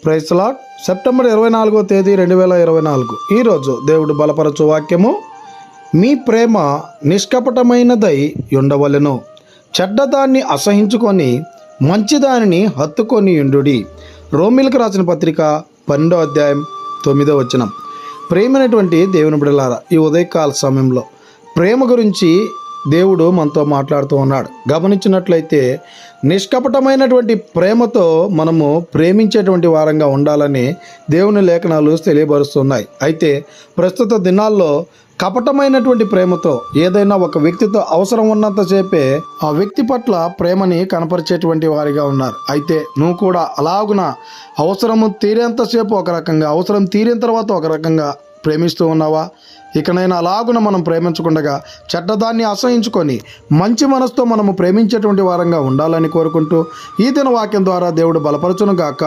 Praise lord. September 24వ తేదీ 2024. ఈరోజు దేవుడు బలపరచు వాక్యము, మీ ప్రేమ నిష్కపటమైనదై ఉండవలెను, చెడ్డదాన్ని అసహించుకొని మంచిదానిని హత్తుకొని యుండుడి. రోమిలకు రాసిన పత్రిక 12వ అధ్యాయం 9వ వచనం. ప్రేమైనటువంటి దేవుని బిడ్డలారా, ఈ ఉదయకాల సమయంలో ప్రేమ గురించి దేవుడు మనతో మాట్లాడుతూ ఉన్నాడు. గమనించినట్లయితే నిష్కపటమైనటువంటి ప్రేమతో మనము ప్రేమించేటువంటి వారంగా ఉండాలని దేవుని లేఖనాలు తెలియబరుస్తున్నాయి. అయితే ప్రస్తుత దినాల్లో కపటమైనటువంటి ప్రేమతో ఏదైనా ఒక వ్యక్తితో అవసరం ఉన్నంతసేపే ఆ వ్యక్తి పట్ల ప్రేమని కనపరిచేటువంటి వారిగా ఉన్నారు. అయితే నువ్వు కూడా అలాగున అవసరము తీరేంతసేపు ఒక రకంగా, అవసరం తీరిన తర్వాత ఒక రకంగా ప్రేమిస్తూ ఉన్నావా? ఇకనైనా అలాగున మనం ప్రేమించకుండా చెడ్డదాన్ని అసహించుకొని మంచి మనసుతో మనము ప్రేమించేటువంటి వారంగా ఉండాలని కోరుకుంటూ ఈ దిన వాక్యం ద్వారా దేవుడు బలపరచును గాక.